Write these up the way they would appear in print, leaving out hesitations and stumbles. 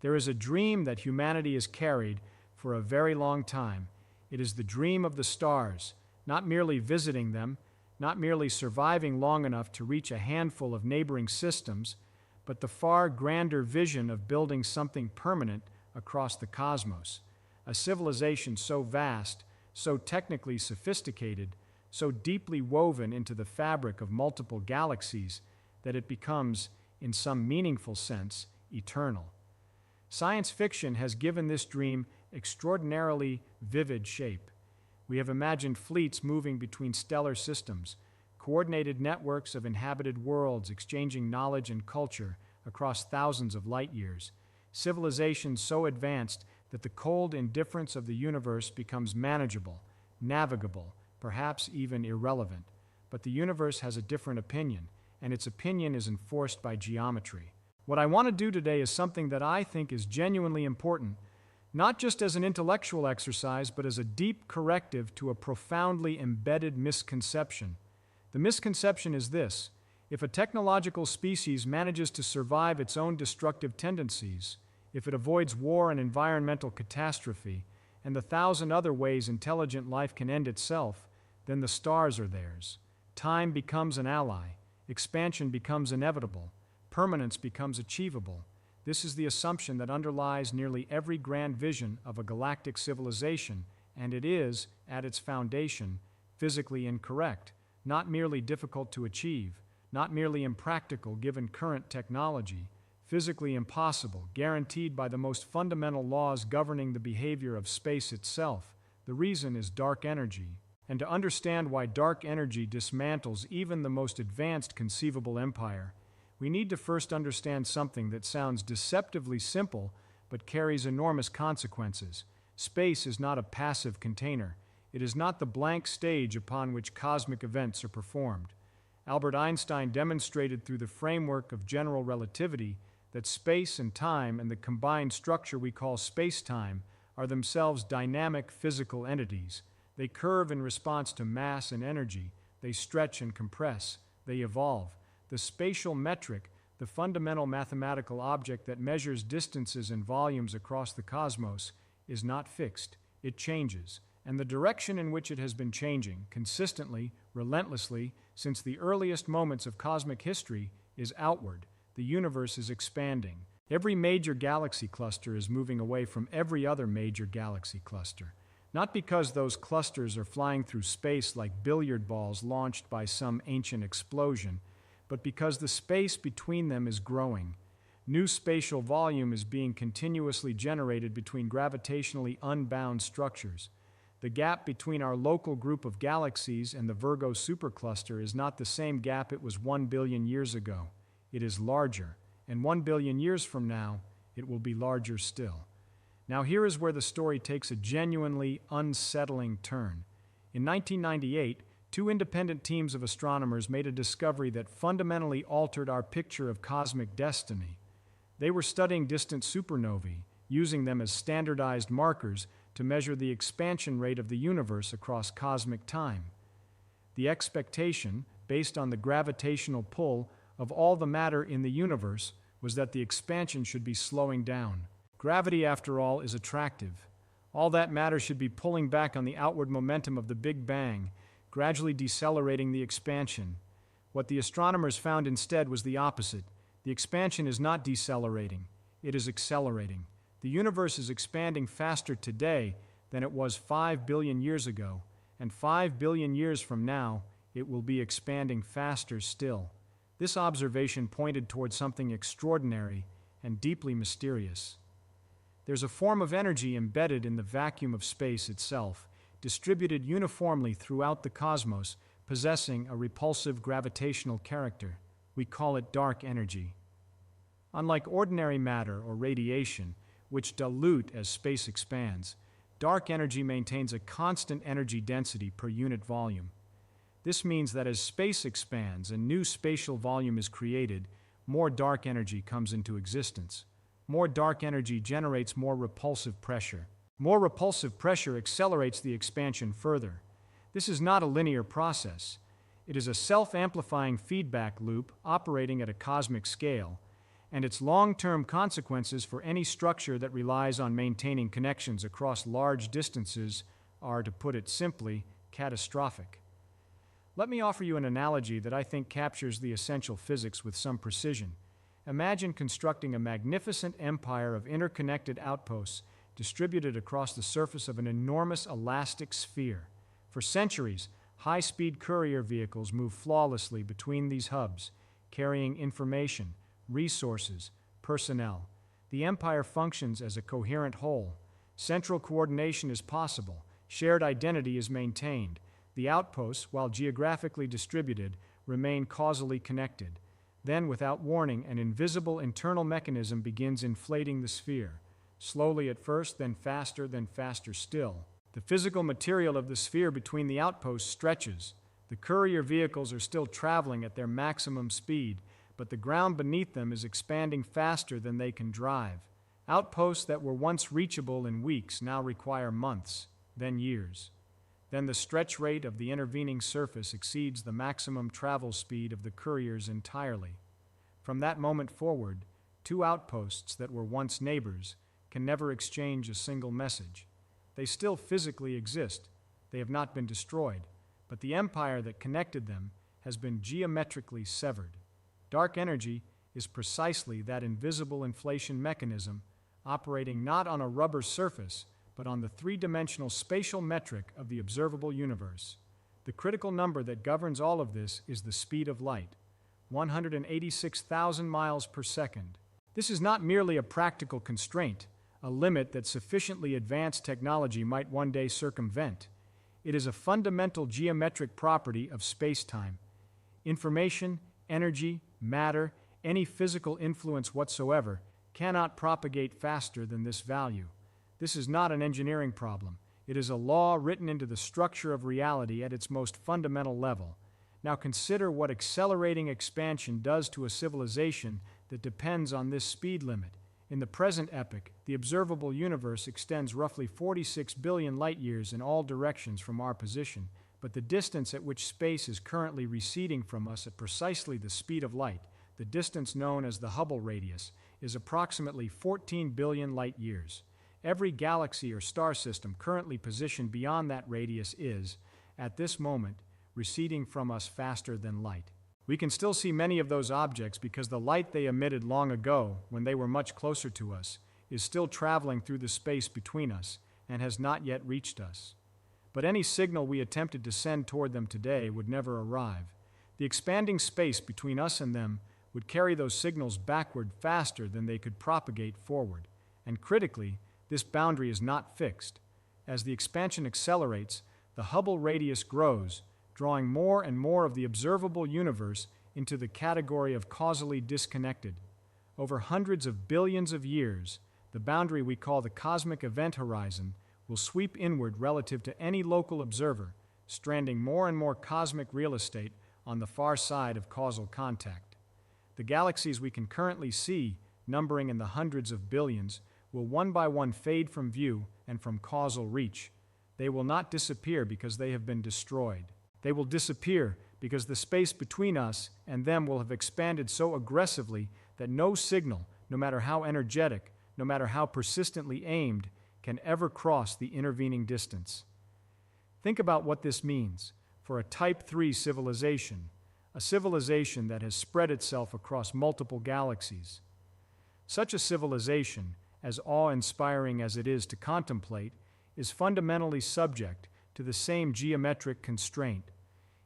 There is a dream that humanity has carried for a very long time. It is the dream of the stars, not merely visiting them, not merely surviving long enough to reach a handful of neighboring systems, but the far grander vision of building something permanent across the cosmos, a civilization so vast, so technically sophisticated, so deeply woven into the fabric of multiple galaxies that it becomes, in some meaningful sense, eternal. Science fiction has given this dream extraordinarily vivid shape. We have imagined fleets moving between stellar systems, coordinated networks of inhabited worlds exchanging knowledge and culture across thousands of light years, civilizations so advanced that the cold indifference of the universe becomes manageable, navigable, perhaps even irrelevant. But the universe has a different opinion, and its opinion is enforced by geometry. What I want to do today is something that I think is genuinely important, not just as an intellectual exercise, but as a deep corrective to a profoundly embedded misconception. The misconception is this: if a technological species manages to survive its own destructive tendencies, if it avoids war and environmental catastrophe, and the thousand other ways intelligent life can end itself, then the stars are theirs. Time becomes an ally, expansion becomes inevitable, permanence becomes achievable. This is the assumption that underlies nearly every grand vision of a galactic civilization, and it is, at its foundation, physically incorrect, not merely difficult to achieve, not merely impractical given current technology, physically impossible, guaranteed by the most fundamental laws governing the behavior of space itself. The reason is dark energy. And to understand why dark energy dismantles even the most advanced conceivable empire, we need to first understand something that sounds deceptively simple but carries enormous consequences. Space is not a passive container. It is not the blank stage upon which cosmic events are performed. Albert Einstein demonstrated through the framework of general relativity that space and time and the combined structure we call spacetime are themselves dynamic physical entities. They curve in response to mass and energy. They stretch and compress. They evolve. The spatial metric, the fundamental mathematical object that measures distances and volumes across the cosmos, is not fixed. It changes. And the direction in which it has been changing, consistently, relentlessly, since the earliest moments of cosmic history, is outward. The universe is expanding. Every major galaxy cluster is moving away from every other major galaxy cluster. Not because those clusters are flying through space like billiard balls launched by some ancient explosion, but because the space between them is growing. New spatial volume is being continuously generated between gravitationally unbound structures. The gap between our local group of galaxies and the Virgo supercluster is not the same gap it was 1 billion years ago. It is larger, and 1 billion years from now, it will be larger still. Now here is where the story takes a genuinely unsettling turn. In 1998, two independent teams of astronomers made a discovery that fundamentally altered our picture of cosmic destiny. They were studying distant supernovae, using them as standardized markers to measure the expansion rate of the universe across cosmic time. The expectation, based on the gravitational pull of all the matter in the universe, was that the expansion should be slowing down. Gravity, after all, is attractive. All that matter should be pulling back on the outward momentum of the Big Bang, gradually decelerating the expansion. What the astronomers found instead was the opposite. The expansion is not decelerating, it is accelerating. The universe is expanding faster today than it was 5 billion years ago, and 5 billion years from now, it will be expanding faster still. This observation pointed toward something extraordinary and deeply mysterious. There's a form of energy embedded in the vacuum of space itself, distributed uniformly throughout the cosmos, possessing a repulsive gravitational character. We call it dark energy. Unlike ordinary matter or radiation, which dilute as space expands, dark energy maintains a constant energy density per unit volume. This means that as space expands and new spatial volume is created, more dark energy comes into existence. More dark energy generates more repulsive pressure. More repulsive pressure accelerates the expansion further. This is not a linear process. It is a self-amplifying feedback loop operating at a cosmic scale. and its long-term consequences for any structure that relies on maintaining connections across large distances are, to put it simply, catastrophic. Let me offer you an analogy that I think captures the essential physics with some precision. Imagine constructing a magnificent empire of interconnected outposts distributed across the surface of an enormous elastic sphere. For centuries, high-speed courier vehicles move flawlessly between these hubs, carrying information, resources, personnel. The empire functions as a coherent whole. Central coordination is possible. Shared identity is maintained. The outposts, while geographically distributed, remain causally connected. Then, without warning, an invisible internal mechanism begins inflating the sphere. Slowly at first, then faster still. The physical material of the sphere between the outposts stretches. The courier vehicles are still traveling at their maximum speed, but the ground beneath them is expanding faster than they can drive. Outposts that were once reachable in weeks now require months, then years. Then the stretch rate of the intervening surface exceeds the maximum travel speed of the couriers entirely. From that moment forward, two outposts that were once neighbors can never exchange a single message. They still physically exist. They have not been destroyed, but the empire that connected them has been geometrically severed. Dark energy is precisely that invisible inflation mechanism operating not on a rubber surface, but on the three-dimensional spatial metric of the observable universe. The critical number that governs all of this is the speed of light, 186,000 miles per second. This is not merely a practical constraint, a limit that sufficiently advanced technology might one day circumvent. It is a fundamental geometric property of spacetime. Information, energy, matter, any physical influence whatsoever cannot propagate faster than this value. This is not an engineering problem. It is a law written into the structure of reality at its most fundamental level. Now consider what accelerating expansion does to a civilization that depends on this speed limit. In the present epoch, the observable universe extends roughly 46 billion light-years in all directions from our position, but the distance at which space is currently receding from us at precisely the speed of light, the distance known as the Hubble radius, is approximately 14 billion light-years. Every galaxy or star system currently positioned beyond that radius is, at this moment, receding from us faster than light. We can still see many of those objects because the light they emitted long ago, when they were much closer to us, is still traveling through the space between us and has not yet reached us. But any signal we attempted to send toward them today would never arrive. The expanding space between us and them would carry those signals backward faster than they could propagate forward. And critically, this boundary is not fixed. As the expansion accelerates, the Hubble radius grows, drawing more and more of the observable universe into the category of causally disconnected. Over hundreds of billions of years, the boundary we call the cosmic event horizon will sweep inward relative to any local observer, stranding more and more cosmic real estate on the far side of causal contact. The galaxies we can currently see, numbering in the hundreds of billions, will one by one fade from view and from causal reach. They will not disappear because they have been destroyed. They will disappear because the space between us and them will have expanded so aggressively that no signal, no matter how energetic, no matter how persistently aimed, can ever cross the intervening distance. Think about what this means for a Type 3 civilization, a civilization that has spread itself across multiple galaxies. Such a civilization, as awe-inspiring as it is to contemplate, is fundamentally subject to the same geometric constraint.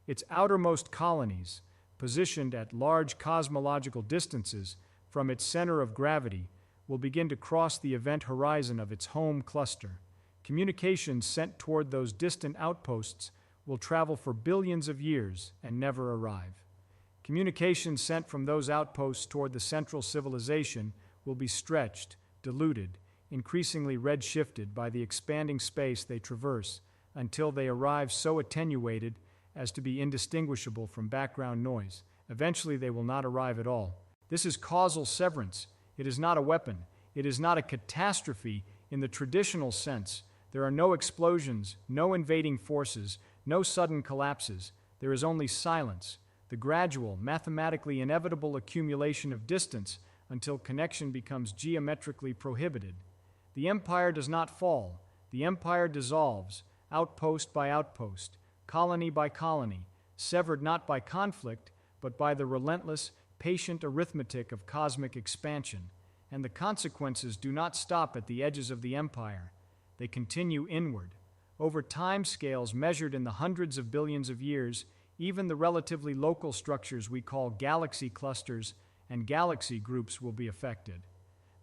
Its outermost colonies, positioned at large cosmological distances from its center of gravity, will begin to cross the event horizon of its home cluster. Communications sent toward those distant outposts will travel for billions of years and never arrive. Communications sent from those outposts toward the central civilization will be stretched, diluted, increasingly redshifted by the expanding space they traverse until they arrive so attenuated as to be indistinguishable from background noise. Eventually they will not arrive at all. This is causal severance. It is not a weapon. It is not a catastrophe in the traditional sense. There are no explosions, no invading forces, no sudden collapses. There is only silence, the gradual, mathematically inevitable accumulation of distance until connection becomes geometrically prohibited. The empire does not fall. The empire dissolves, outpost by outpost, colony by colony, severed not by conflict, but by the relentless, patient arithmetic of cosmic expansion. And the consequences do not stop at the edges of the empire. They continue inward. Over time scales measured in the hundreds of billions of years, even the relatively local structures we call galaxy clusters and galaxy groups will be affected.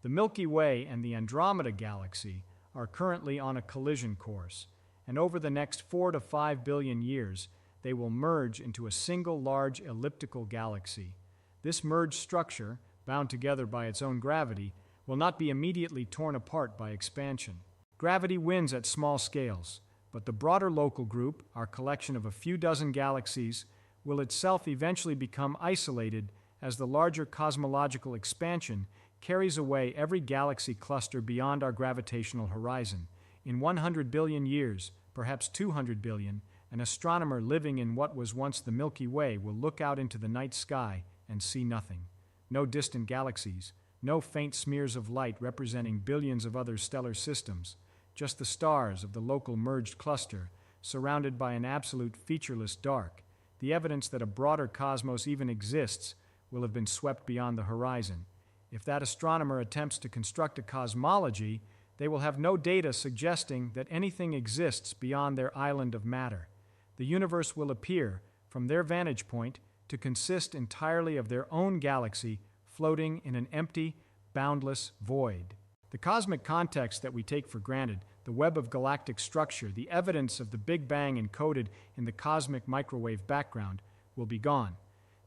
The Milky Way and the Andromeda Galaxy are currently on a collision course, and over the next 4 to 5 billion years, they will merge into a single large elliptical galaxy. This merged structure, bound together by its own gravity, will not be immediately torn apart by expansion. Gravity wins at small scales, but the broader local group, our collection of a few dozen galaxies, will itself eventually become isolated as the larger cosmological expansion carries away every galaxy cluster beyond our gravitational horizon. In 100 billion years, perhaps 200 billion, an astronomer living in what was once the Milky Way will look out into the night sky and see nothing. No distant galaxies, no faint smears of light representing billions of other stellar systems, just the stars of the local merged cluster, surrounded by an absolute featureless dark. The evidence that a broader cosmos even exists will have been swept beyond the horizon. If that astronomer attempts to construct a cosmology, they will have no data suggesting that anything exists beyond their island of matter. The universe will appear, from their vantage point, to consist entirely of their own galaxy floating in an empty, boundless void. The cosmic context that we take for granted, the web of galactic structure, the evidence of the Big Bang encoded in the cosmic microwave background, will be gone.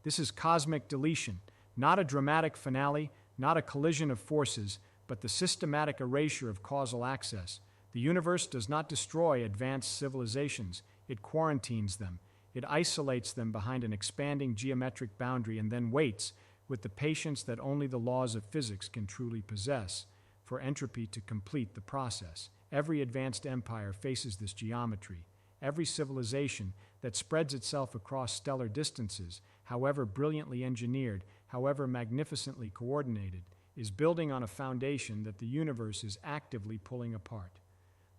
This is cosmic deletion, not a dramatic finale, not a collision of forces, but the systematic erasure of causal access. The universe does not destroy advanced civilizations. It quarantines them. It isolates them behind an expanding geometric boundary and then waits, with the patience that only the laws of physics can truly possess, for entropy to complete the process. Every advanced empire faces this geometry. Every civilization that spreads itself across stellar distances, however brilliantly engineered, however magnificently coordinated, is building on a foundation that the universe is actively pulling apart.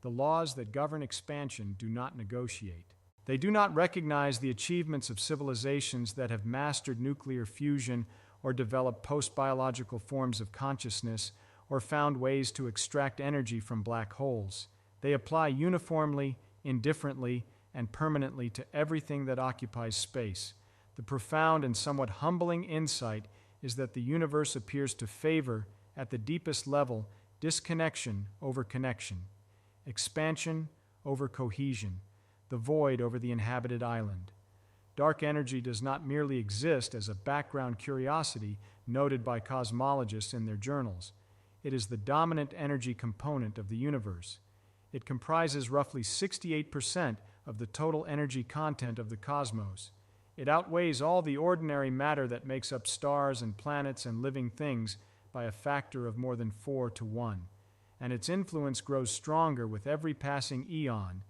The laws that govern expansion do not negotiate. They do not recognize the achievements of civilizations that have mastered nuclear fusion or developed post-biological forms of consciousness or found ways to extract energy from black holes. They apply uniformly, indifferently, and permanently to everything that occupies space. The profound and somewhat humbling insight is that the universe appears to favor, at the deepest level, disconnection over connection, expansion over cohesion, the void over the inhabited island. Dark energy does not merely exist as a background curiosity noted by cosmologists in their journals. It is the dominant energy component of the universe. It comprises roughly 68% of the total energy content of the cosmos. It outweighs all the ordinary matter that makes up stars and planets and living things by a factor of more than 4 to 1, and its influence grows stronger with every passing eon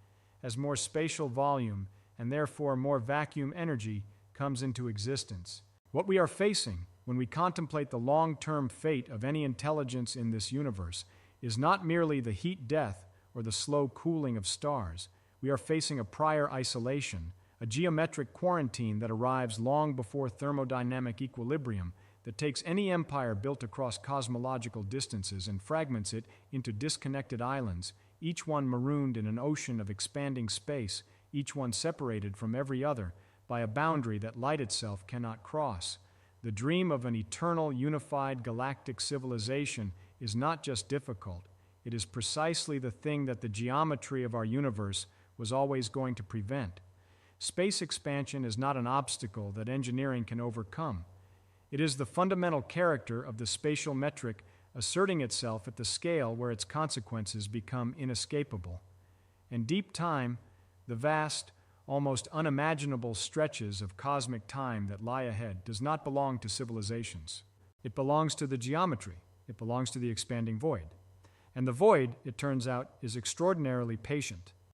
as more spatial volume and therefore more vacuum energy comes into existence. What we are facing when we contemplate the long-term fate of any intelligence in this universe is not merely the heat death or the slow cooling of stars. We are facing a prior isolation, a geometric quarantine that arrives long before thermodynamic equilibrium, that takes any empire built across cosmological distances and fragments it into disconnected islands, each one marooned in an ocean of expanding space, each one separated from every other by a boundary that light itself cannot cross. The dream of an eternal, unified galactic civilization is not just difficult, it is precisely the thing that the geometry of our universe was always going to prevent. Space expansion is not an obstacle that engineering can overcome. It is the fundamental character of the spatial metric asserting itself at the scale where its consequences become inescapable. In deep time, the vast, almost unimaginable stretches of cosmic time that lie ahead does not belong to civilizations. It belongs to the geometry. It belongs to the expanding void. And the void, it turns out, is extraordinarily patient.